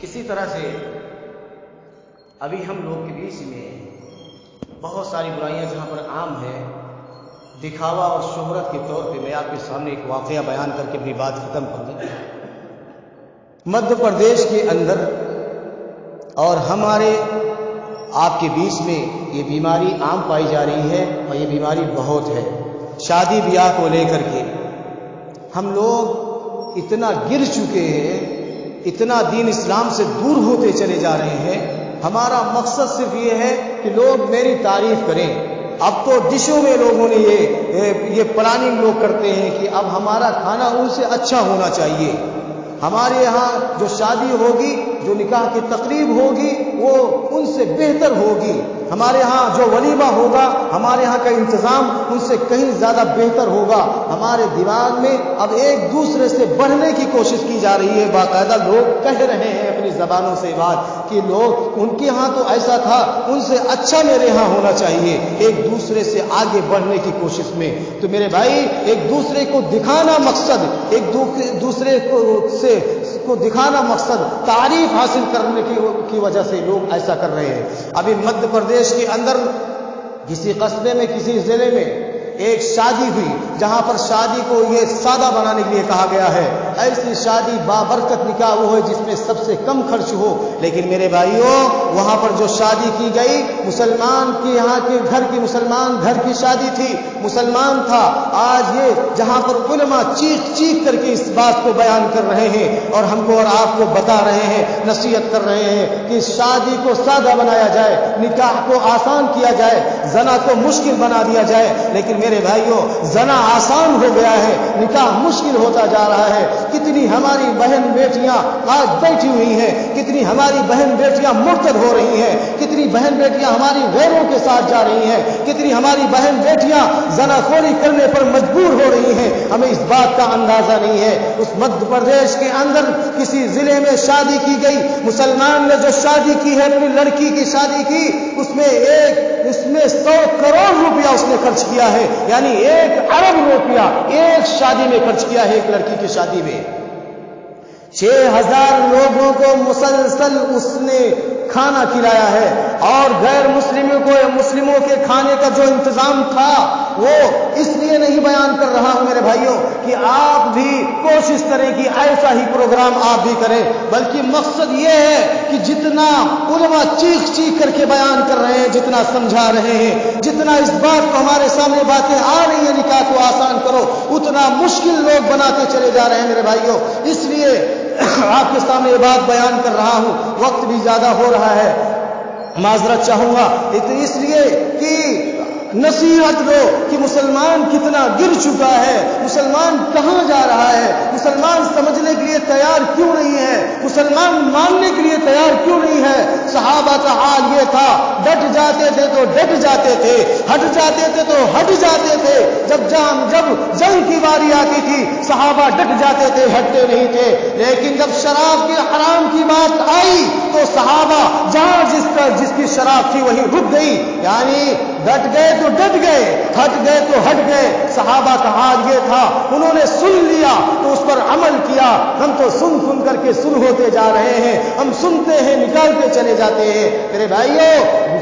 اسی طرح سے ابھی ہم لوگ کے بیچ میں بہت ساری برائیاں جہاں پر عام ہیں، دکھاوا اور شہرت کے طور پہ میں آپ کے سامنے ایک واقعہ بیان کر کے اپنی بات ختم کر دوں۔ مدھیہ پردیش کے اندر اور ہمارے آپ کے بیچ میں یہ بیماری عام پائی جا رہی ہے، اور یہ بیماری بہت ہے۔ شادی بیاہ کو لے کر کے ہم لوگ اتنا گر چکے ہیں، اتنا دین اسلام سے دور ہوتے چلے جا رہے ہیں۔ ہمارا مقصد صرف یہ ہے کہ لوگ میری تعریف کریں۔ اب تو ڈشوں میں لوگوں نے یہ پلاننگ لوگ کرتے ہیں کہ اب ہمارا کھانا ان سے اچھا ہونا چاہیے، ہمارے یہاں جو شادی ہوگی، جو نکاح کی تقریب ہوگی، وہ ان سے بہتر ہوگی، ہمارے ہاں جو ولیمہ ہوگا، ہمارے ہاں کا انتظام ان سے کہیں زیادہ بہتر ہوگا۔ ہمارے دماغ میں اب ایک دوسرے سے بڑھنے کی کوشش کی جا رہی ہے۔ باقاعدہ لوگ کہہ رہے ہیں اپنی زبانوں سے بات کہ لوگ ان کے ہاں تو ایسا تھا، ان سے اچھا میرے ہاں ہونا چاہیے، ایک دوسرے سے آگے بڑھنے کی کوشش میں۔ تو میرے بھائی، ایک دوسرے کو دکھانا مقصد، ایک دوسرے کو دکھانا مقصد، تعریف حاصل کرنے کی وجہ سے لوگ ایسا کر رہے ہیں۔ ابھی مدھیہ پردیش کے اندر کسی قصبے میں، کسی ضلع میں ایک شادی ہوئی، جہاں پر شادی کو یہ سادہ بنانے کے لیے کہا گیا ہے۔ ایسی شادی بابرکت نکاح وہ ہے جس میں سب سے کم خرچ ہو۔ لیکن میرے بھائیوں، وہاں پر جو شادی کی گئی، مسلمان کے یہاں کے گھر کی، مسلمان گھر کی شادی تھی، مسلمان تھا۔ آج یہ جہاں پر علماء چیخ چیخ کر کے اس بات کو بیان کر رہے ہیں اور ہم کو اور آپ کو بتا رہے ہیں، نصیحت کر رہے ہیں کہ شادی کو سادہ بنایا جائے، نکاح کو آسان کیا جائے، زنا کو مشکل بنا دیا جائے۔ لیکن میرے بھائیوں، زنا آسان ہو گیا ہے، نکاح مشکل ہوتا جا رہا ہے۔ کتنی ہماری بہن بیٹیاں آج بیٹھی ہوئی ہیں، کتنی ہماری بہن بیٹیاں مرتد ہو رہی ہیں، کتنی بہن بیٹیاں ہماری غیروں کے ساتھ جا رہی ہیں، کتنی ہماری بہن بیٹیاں زنا خوری کرنے پر مجبور ہو رہی ہیں۔ ہمیں اس بات کا اندازہ نہیں ہے۔ اس مدھیہ پردیش کے اندر کسی ضلع میں شادی کی گئی، مسلمان نے جو شادی کی ہے، اپنی لڑکی کی شادی کی، اس میں 100 کروڑ روپیہ اس نے خرچ کیا ہے، یعنی 1 ارب روپیہ ایک شادی میں خرچ کیا ہے، ایک لڑکی کی شادی میں۔ 6000 لوگوں کو مسلسل اس نے کھانا کھلایا ہے، اور غیر مسلموں کو یا مسلموں کے کھانے کا جو انتظام تھا، وہ اس لیے نہیں بیان کر رہا ہوں میرے بھائیوں کہ آپ بھی کوشش کریں کہ ایسا ہی پروگرام آپ بھی کریں، بلکہ مقصد یہ ہے کہ جتنا علماء چیخ چیخ کر کے بیان کر رہے ہیں، جتنا سمجھا رہے ہیں، جتنا اس بات کو ہمارے سامنے باتیں آ رہی ہیں نکاح کو آسان کرو، اتنا مشکل لوگ بناتے چلے جا رہے ہیں میرے بھائیوں۔ اس لیے آپ کے سامنے یہ بات بیان کر رہا ہوں، وقت بھی زیادہ ہو رہا ہے، معذرت چاہوں گا، اس لیے کہ نصیحت دو کہ مسلمان کتنا گر چکا ہے، مسلمان کہاں جا رہا ہے، مسلمان سمجھنے کے لیے تیار کیوں نہیں ہے، مسلمان ماننے کے لیے تیار کیوں نہیں ہے۔ صحابہ کا حال یہ تھا، ڈٹ جاتے تھے تو ڈٹ جاتے تھے، ہٹ جاتے تھے تو ہٹ جاتے تھے۔ جب جنگ کی باری آتی تھی، صحابہ ڈٹ جاتے تھے، ہٹتے نہیں تھے۔ لیکن جب شراب کے حرام کی بات آئی تو صحابہ جہاں جس کی شراب تھی وہی رک گئی، یعنی ڈٹ گئے تو ڈٹ گئے، ہٹ گئے تو ہٹ گئے۔ صحابہ کا حال یہ تھا، انہوں نے سن لیا تو اس پر عمل کیا۔ ہم تو سن کر کے سن ہوتے جا رہے ہیں، ہم سنتے ہیں نکالتے چلے جاتے ہیں۔ میرے بھائیوں،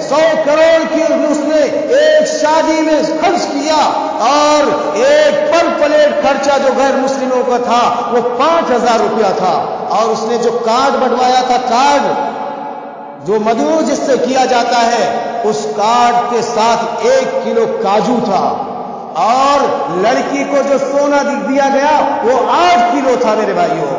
100 کروڑ کی اس نے ایک شادی میں خرچ کیا، اور ایک پر پلیٹ خرچہ جو غیر مسلموں کا تھا وہ 5000 روپیہ تھا، اور اس نے جو کارڈ بنوایا تھا، کارڈ جو مدعو جس سے کیا جاتا ہے، اس کارڈ کے ساتھ 1 کلو کاجو تھا، اور لڑکی کو جو سونا دیا گیا وہ 8 کلو تھا۔ میرے بھائیوں،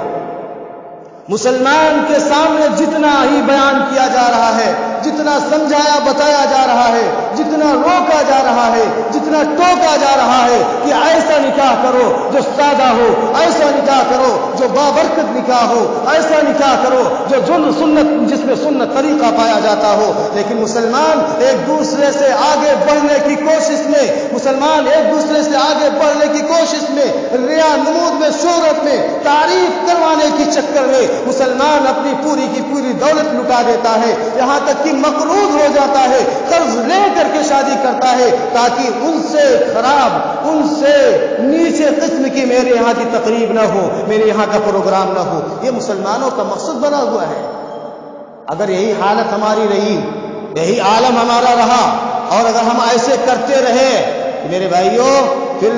مسلمان کے سامنے جتنا ہی بیان کیا جا رہا ہے، جتنا سمجھایا بتایا جا رہا ہے، جتنا روکا جا رہا ہے، جتنا ٹوکا جا رہا ہے کہ ایسا نکاح کرو جو سادہ ہو، ایسا نکاح کرو جو بابرکت نکاح ہو، ایسا نکاح کرو جو سنت جس میں سنت طریقہ پایا جاتا ہو، لیکن مسلمان ایک دوسرے سے آگے بڑھنے کی کوشش میں، مسلمان ایک دوسرے سے آگے بڑھنے کی کوشش میں، ریا نمود میں، شہرت میں، تعریف کروانے کے چکر میں مسلمان اپنی پوری کی پوری دولت لٹا دیتا ہے، یہاں تک کہ مقروض ہو جاتا ہے، قرض لے کر کے شادی کرتا ہے تاکہ ان سے خراب، ان سے نیچے قسم کی میرے یہاں کی تقریب نہ ہو، میرے یہاں کا پروگرام نہ ہو۔ یہ مسلمانوں کا مقصد بنا ہوا ہے۔ اگر یہی حالت ہماری رہی، یہی عالم ہمارا رہا، اور اگر ہم ایسے کرتے رہے کہ میرے بھائیوں، پھر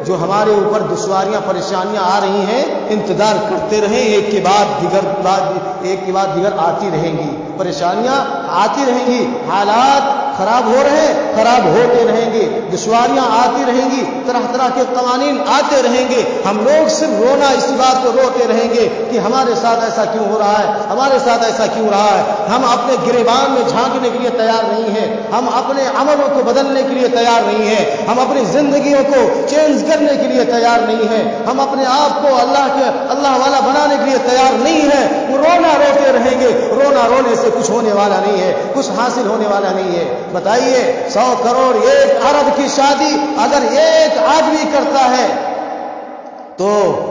جو ہمارے اوپر دشواریاں پریشانیاں آ رہی ہیں، انتظار کرتے رہیں، ایک کے بعد دیگر آتی رہیں گی، پریشانیاں آتی رہیں گی، حالات خراب ہو رہے ہیں، خراب ہوتے رہیں گے، دشواریاں آتی رہیں گی، طرح طرح کے قوانین آتے رہیں گے، ہم لوگ صرف رونا اسی بات کو روتے رہیں گے کہ ہمارے ساتھ ایسا کیوں ہو رہا ہے، ہمارے ساتھ ایسا کیوں رہا ہے۔ ہم اپنے گریبان میں جھانکنے کے لیے تیار نہیں ہیں، ہم اپنے عملوں کو بدلنے کے لیے تیار نہیں ہیں، ہم اپنی زندگیوں کو چینج کرنے کے لیے تیار نہیں ہیں، ہم اپنے آپ کو اللہ والا بنانے کے لیے تیار نہیں ہیں۔ وہ رونا روتے رہیں گے، رونا رونے سے کچھ ہونے والا نہیں ہے، کچھ حاصل ہونے والا نہیں ہے۔ بتائیے 100 کروڑ 1 ارب کی شادی اگر ایک آدمی کرتا ہے تو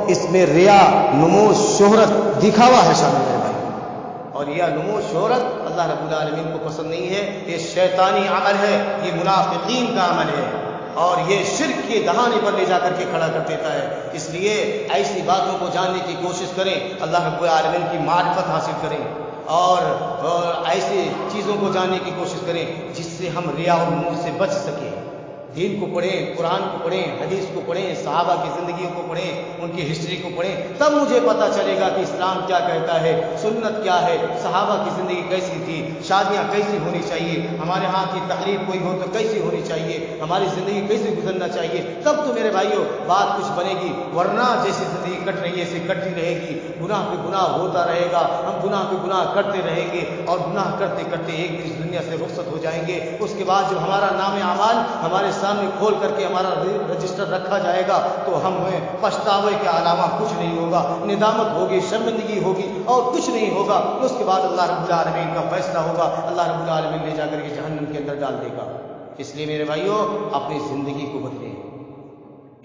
اس میں ریا، نمود، شہرت، دکھاوا ہے شامل ہے بھائی، اور یہ نمود شہرت اللہ رب العالمین کو پسند نہیں ہے، یہ شیطانی عمل ہے، یہ منافقین کا عمل ہے، اور یہ شرک کے دہانے پر لے جا کر کے کھڑا کر دیتا ہے۔ اس لیے ایسی باتوں کو جاننے کی کوشش کریں، اللہ رب العالمین کی معرفت حاصل کریں، اور ایسی چیزوں کو جاننے کی کوشش کریں جس سے ہم ریا اور نمود سے بچ سکیں۔ دین کو پڑھیں، قرآن کو پڑھیں، حدیث کو پڑھیں، صحابہ کی زندگیوں کو پڑھیں، ان کی ہسٹری کو پڑھیں، تب مجھے پتہ چلے گا کہ اسلام کیا کہتا ہے، سنت کیا ہے، صحابہ کی زندگی کیسی تھی، شادیاں کیسی ہونی چاہیے، ہمارے ہاں کی تقریب کوئی ہو تو کیسی ہونی چاہیے، ہماری زندگی کیسے گزرنا چاہیے، تب تو میرے بھائیوں بات کچھ بنے گی، ورنہ جیسی زندگی کٹ رہی ہے ایسے کٹتی رہے گی، گناہ پہ گناہ ہوتا رہے گا، ہم گناہ پہ گناہ کرتے رہیں گے، اور گناہ کرتے کرتے ایک دن اس دنیا سے رخصت ہو جائیں گے۔ اس کے بعد جب ہمارا نام اعمال ہمارے سامنے کھول کر کے ہمارا رجسٹر رکھا جائے گا تو ہمیں پچھتاوے کے علاوہ کچھ نہیں ہوگا، ندامت ہوگی، شرمندگی ہوگی، اور کچھ نہیں ہوگا۔ اس کے بعد اللہ رب العالمین کا فیصلہ ہوگا، اللہ رب العالمین لے جا کر کے جہنم کے اندر ڈال دے گا۔ اس لیے میرے بھائیوں اپنی زندگی کو بدلیں،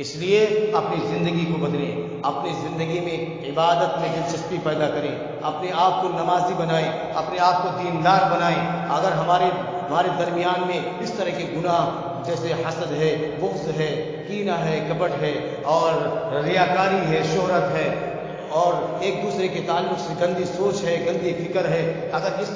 اس لیے اپنی زندگی کو بدلیں، اپنی زندگی میں عبادت میں دلچسپی پیدا کریں، اپنے آپ کو نمازی بنائیں، اپنے آپ کو دیندار بنائیں۔ اگر ہمارے درمیان میں اس طرح کے گناہ جیسے حسد ہے، بغض ہے، کینہ ہے، کپٹ ہے، اور ریاکاری ہے، شہرت ہے، اور ایک دوسرے کے تعلق سے گندی سوچ ہے، گندی فکر ہے، اگر اس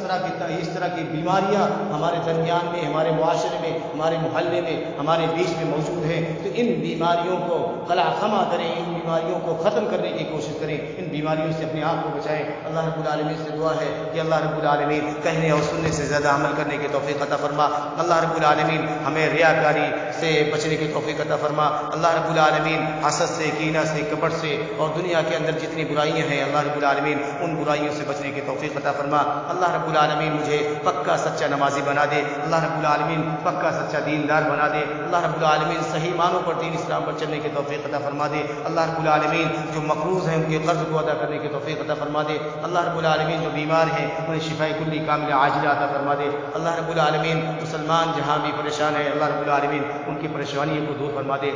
طرح کی بیماریاں ہمارے درمیان میں، ہمارے معاشرے میں، ہمارے محلے میں، ہمارے بیچ میں موجود ہیں تو ان بیماریوں کو خلا خما کریں، ان بیماریوں کو ختم کرنے کی کوشش کریں، ان بیماریوں سے اپنے آپ کو بچائیں۔ اللہ رب العالمین سے دعا ہے کہ اللہ رب العالمین کہنے اور سننے سے زیادہ عمل کرنے کی توفیق عطا فرما۔ اللہ رب العالمین ہمیں ریاکاری سے بچنے کی توفیق عطا فرما۔ اللہ رب العالمین حسد سے، کینہ سے، کپٹ سے، اور دنیا کے اندر جتنی برائیاں ہیں اللہ رب العالمین ان برائیوں سے بچنے کی توفیق عطا فرما۔ اللہ رب العالمین مجھے پکا سچا نمازی بنا دے، اللہ رب العالمین پکا سچا دیندار بنا دے، اللہ رب العالمین صحیح معنوں پر دین اسلام پر چلنے کی توفیق عطا فرما دے۔ اللہ رب العالمین جو مقروض ہیں ان کے قرض کو ادا کرنے کی توفیق عطا فرما دے۔ اللہ رب العالمین جو بیمار ہیں انہیں شفاء کلی کاملہ عاجلہ عطا فرما دے۔ اللہ رب العالمین مسلمان جہاں بھی پریشان ہیں اللہ رب العالمین ان کی پریشانیوں کو دور فرما دے۔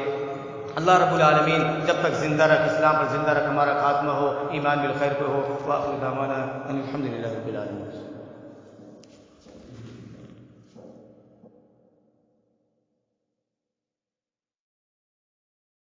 اللہ رب العالمین جب تک زندہ رکھ، اسلام پر زندہ رکھ، ہمارا خاتمہ ہو ایمان بالخیر پر ہو۔ وآخر دعوانا ان الحمد للہ رب العالمین۔